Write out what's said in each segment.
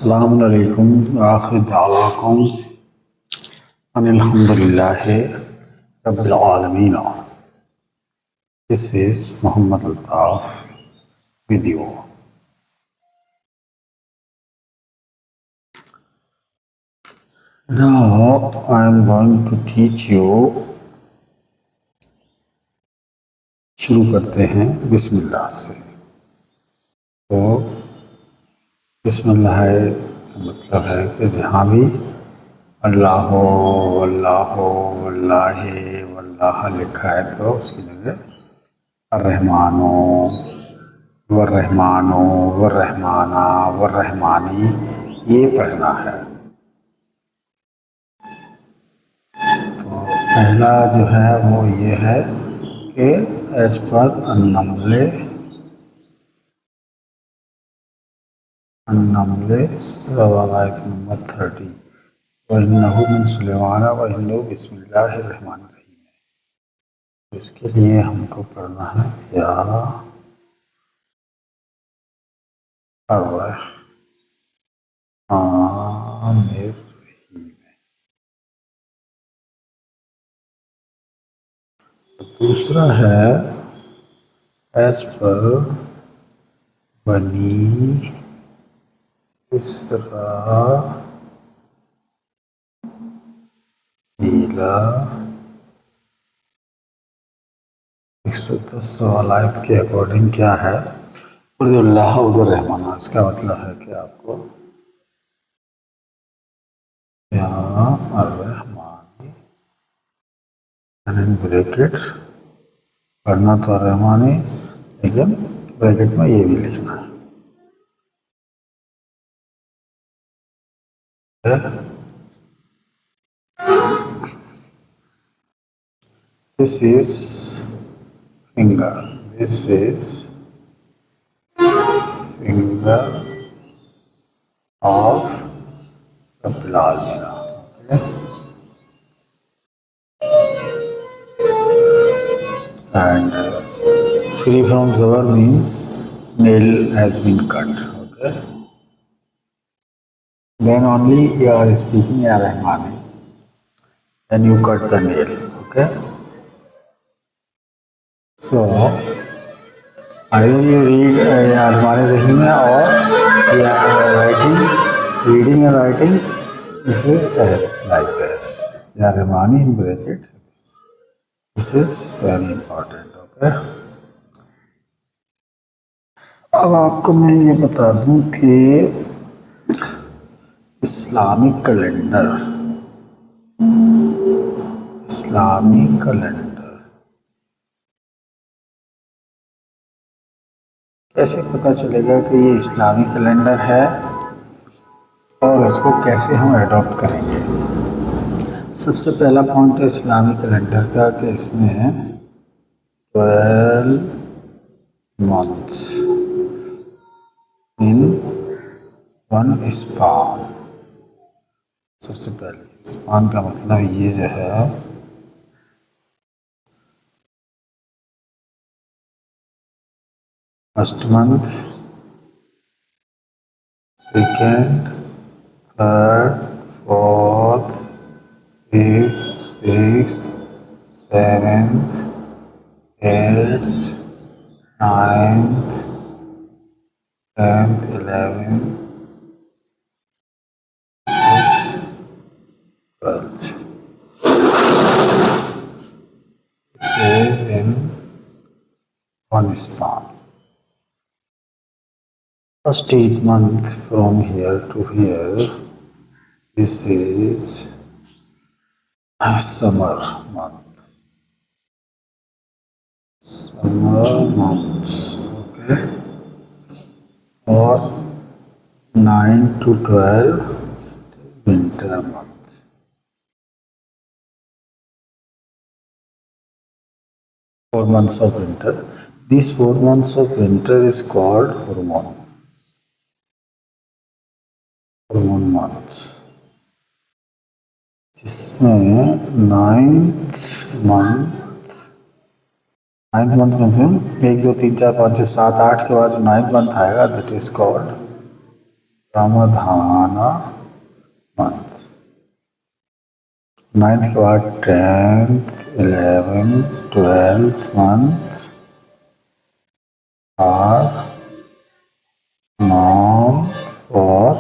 अस्सलामु अलैकुम आखिर दावाकुम अनिल हम्दुलिल्लाहि रब्बिल आलमीन। This is Muhammad Altaf with you. Now I am going to teach you. शुरू करते हैं बिस्मिल्लाह से। तो बिस्मिल्लाह का मतलब है कि जहाँ भी अल्लाह वल्लाह वल्लाहि वल्लाह लिखा है तो उसकी जगह अर्रहमानो वर्रहमानो वर्रहमाना वर्रहमानी ये पढ़ना है। तो पहला जो है वो ये है कि एज पर अन्नमले सवालात नंबर 30 वइन्नहु मिन सुलेमान वइन्नहु बिस्मिल्लाहिर रहमानिर रहीम। इसके लिए हमको पढ़ना है या अर्रहमानिर रहीम। दूसरा है एज पर बनी इसराईला 110 सवालात के अकॉर्डिंग क्या है उर्दुल्लाह उदुर रहमाना। इसका मतलब है कि आपको यहाँ अर्रहमानी ब्रैकेट पढ़ना तो अर्रहमानी, लेकिन ब्रैकेट में ये भी लिखना है। This is finger. This is finger of Rabbil Alamin. Okay. And free from zabar means nail has been cut. Okay. Then only you are speaking Ya Rahmani. Then you cut the nail. Okay. So either you read Ya Rahmani Rahim or you are reading and writing. This is as like this. Ya Rahmani in bracket. This is very important. Okay. अब आपको मैं ये बता दूं कि Islamic calendar कैसे पता चलेगा कि ये इस्लामिक कैलेंडर है और इसको कैसे हम अडॉप्ट करेंगे। सबसे पहला पॉइंट है इस्लामिक कैलेंडर का कि इसमें 12 मंथ्स इन वन स्पान। सबसे पहले स्पान का मतलब ये जो है first month, second, third, fourth, fifth, sixth, seventh, eighth, ninth, 10th, 11th, 12th. This is in one span. First 8 months from here to here, this is a summer month. Summer months, okay. Or 9 to 12 winter month. Four months of winter. These 4 months of winter is called hormone months. जिसमें ninth month में से 1 2 3 4 5 6 7 8 के बाद जो 9th month आएगा that is called Ramadhana month. 9th के बाद 10th, 11th, 12th months are known for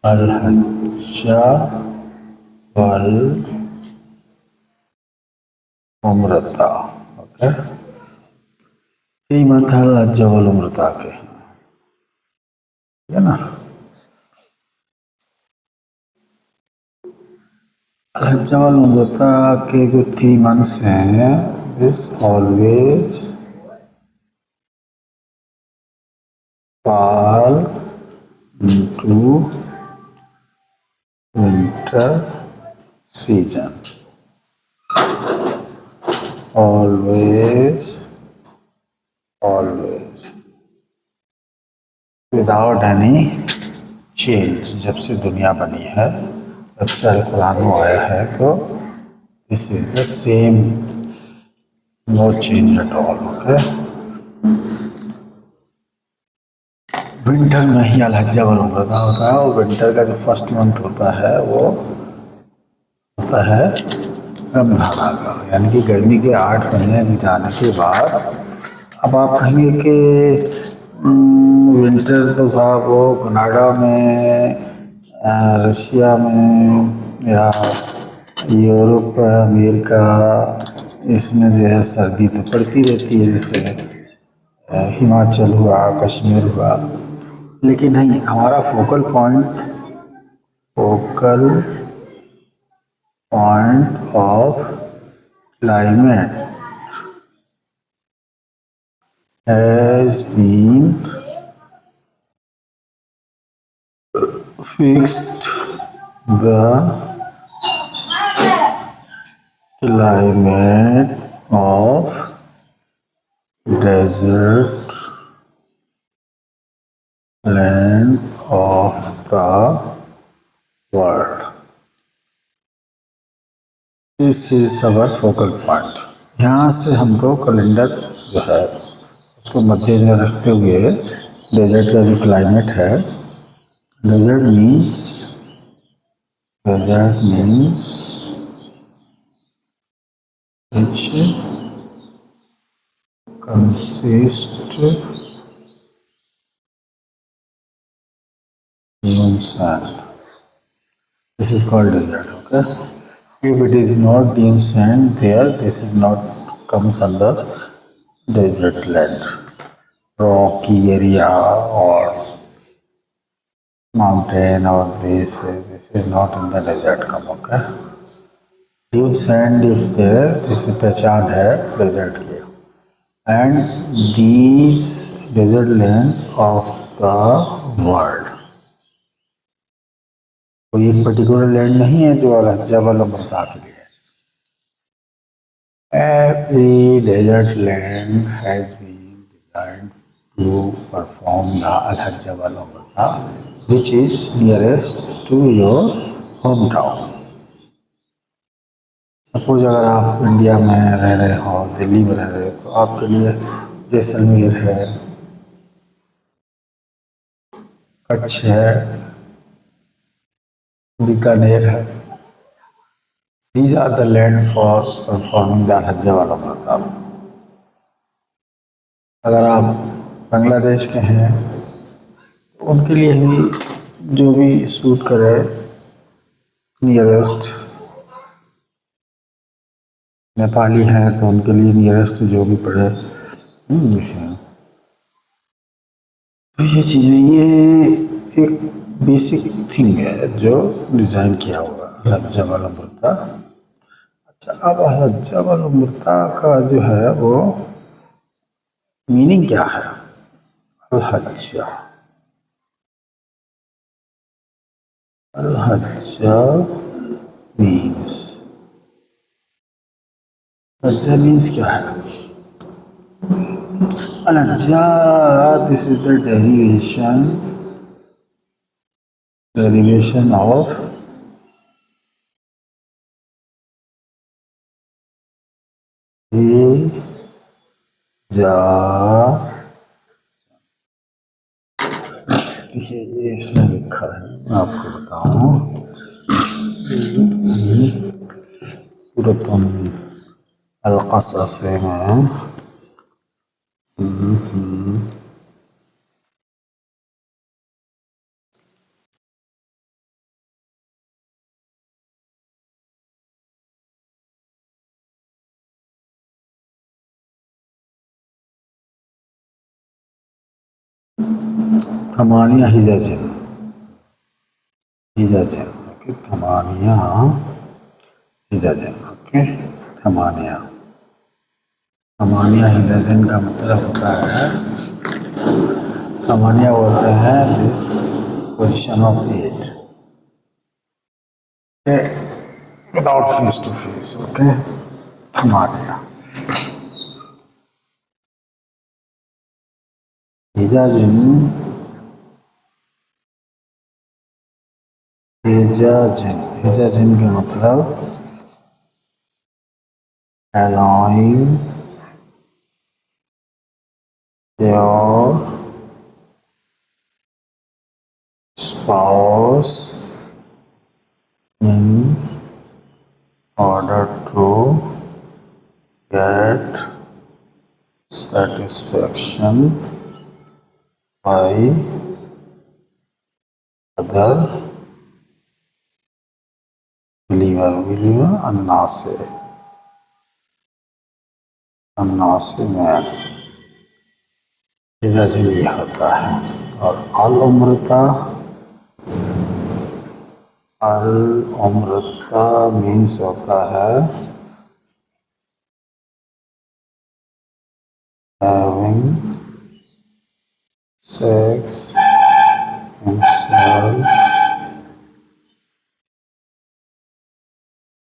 Al-Hajjah wal Umrata. Okay. 3 month Al-Hajjah wal Umrata के है ना. Al-Hajjah wal Umrata के जो 3 months हैं, this always fall into winter season. Always without any change. जब से दुनिया बनी है, जब से अल-कुरान में आया है, तो this is the same, no change at all. Okay. Winter में ही अल-हज्जा वल उम्रता होता है, और विंटर का जो फर्स्ट मंथ होता है वो होता है रमज़ान का, यानी कि गर्मी के 8 महीने गुजारने के बाद. अब आप कहेंगे कि विंटर तो साहब वो कनाडा में, रशिया में या यूरोप, अमेरिका, इसमें जो है सर्दी तो पड़ती रहती है, जैसे हिमाचल हुआ, कश्मीर हुआ. लेकिन नहीं, हमारा focal point of climate has been fixed. The climate of desert land of the world. This is our focal point. यहाँ से हमको कैलेंडर जो है उसको मद्देनजर रखते हुए डेजर्ट का जो क्लाइमेट है, desert means which consist in sand. This is called desert. Okay. If it is not dune sand there, this is not comes under desert land, rocky area or mountain, or this is not in the desert come. Okay. Dune sand if there, this is पहचान है desert की. And these desert land of the world, कोई एक particular land नहीं है जो अल-हज्जा वल उम्रता के लिए. Every desert land has been designed to perform the Al-Hajjah wal Umrah, which is nearest to your hometown. Suppose अगर आप इंडिया में रह रहे हो, दिल्ली में रह रहे हो, तो आपके लिए जैसलमेर है, कच्छ है, बीकानेर है. These are the land for performing the Al-Hajjah wal Umrah. अगर आप बांग्लादेश के हैं तो उनके लिए भी जो भी सूट करे नियरेस्ट, नेपाली हैं तो उनके लिए नियरेस्ट जो भी पड़े. तो ये चीज़ें, ये एक बेसिक थिंग है जो डिज़ाइन किया हुआ अल-हज्जा वल उम्रता. अच्छा, अब अल-हज्जा वल उम्रता का जो है वो मीनिंग क्या है? अल-हज्जा मीन्स क्या है? अल-हज्जा, this is the derivation of जा। देखिए ये इसमें लिखा है, मैं आपको बताऊं। सूरतुन अल-क़सस में थमानिया हिजाजिन, हिजाजिन ओके, थमानिया हिजाजिन ओके, थमानिया। थमानिया हिजाजिन का मतलब होता है, थमानिया बोलते हैं this position of eight without face to face okay, थमानिया। हिजाजिन, हिजाजिन, हिजाजिन का मतलब allowing your spouse in order to get satisfaction by other believer अन्ना से मैन, हिजाजिन ये होता है। और अल उम्रता मीन्स होता है having sex himself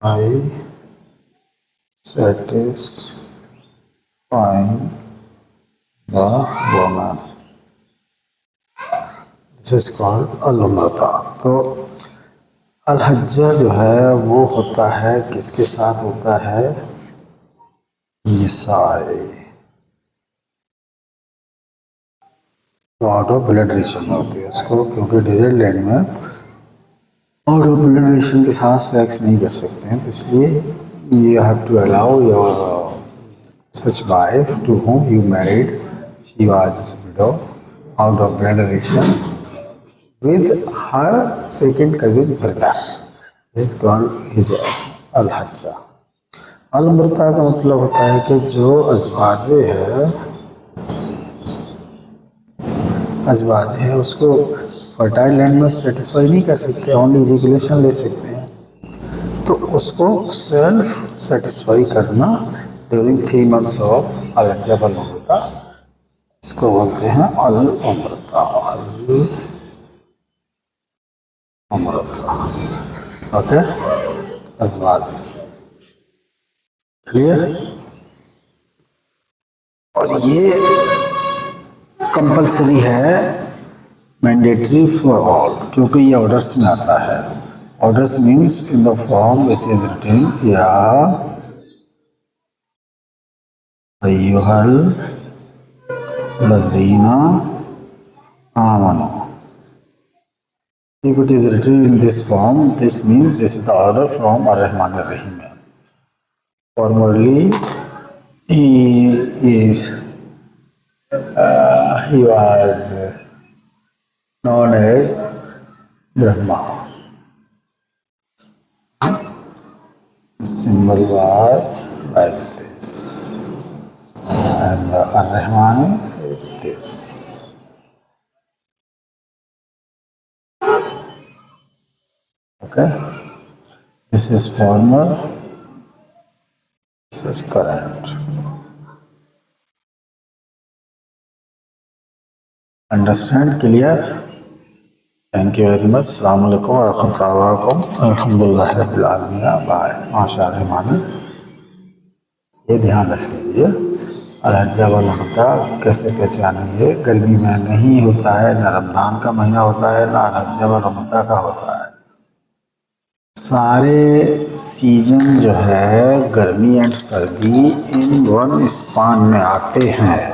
by satisfying the woman, this is called अल-उम्रता। तो अल-हज्जा जो है वो होता है, किसके साथ होता है, निसाए, तो आउट ऑफ ब्लड रिलेशन होती है उसको, क्योंकि डेजर्ट लैंड में आउट ऑफ ब्लड रिलेशन के साथ सेक्स नहीं कर सकते हैं, तो इसलिए you have to allow your such wife to whom you married, she was widow, out of blood relation with her second cousin brother. This is called his al-हज्जा। अल-उम्रता का मतलब होता है कि जो अज़वाजे है उसको फर्टाइल लैंड में सेटिस्फाई नहीं कर सकते, ओनली इजैकुलेशन ले सकते हैं, तो उसको सेल्फ सेटिस्फाई करना ड्यूरिंग 3 months ऑफ अल-हज्जा अल-उम्रता, इसको बोलते हैं अल-उम्रता, अल-उम्रता ओके, अज़वाज क्लियर। और ये कंपलसरी है, मैंडेटरी फॉर ऑल, क्योंकि ये ऑर्डर्स में आता है। Orders means in the form which is written या अय्युहल लज़ीना आमनू। If it is written in this form, this means this is the order from Ar-Rahman Ar-Rahim. Formerly, he was known as Brahma. The symbol was like this, and Ar-Rahman is this. Okay, this is former, this is current. Understand? Clear? Thank you very much. Assalamu alaikum wa rahmatullahi wa barakatuh. Alhamdulillahi rabbil alamin. Bye. माशाअल्लाह। ये ध्यान रख लीजिए, अल-हज्जा वल-उम्रता कैसे पहचानिए। गर्मी में नहीं होता है, न रमज़ान का महीना होता है, न अल-हज्जा वल-उम्रता का होता है। सारे सीजन जो है गर्मी एंड सर्दी इन वन स्पान में आते हैं,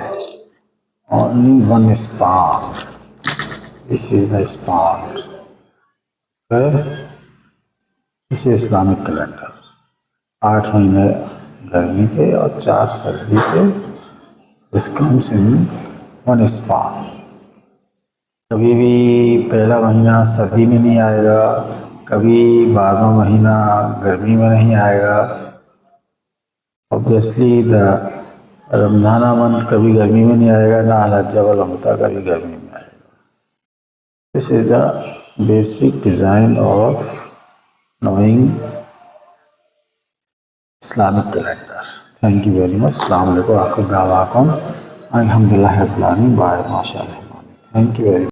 only one span, this is the span, this is Islamic calendar. 8 महीने गर्मी थे और 4 सर्दी थे, this comes in one span. कभी भी पहला महीना सर्दी में नहीं आएगा, कभी 12वां महीना गर्मी में नहीं आएगा। ऑब्वियसली द रमज़ाना मंथ कभी गर्मी में नहीं आएगा, ना हज वल उम्रा कभी गर्मी में आएगा। This is the basic design of knowing Islamic calendar. Thank you very much. अस्सलाम वालेकुम। आखिर दावाकुम अल्हम्दुलिल्लाहि रब्बिल आलमीन। बाय माशाअल्लाह। Thank you very much.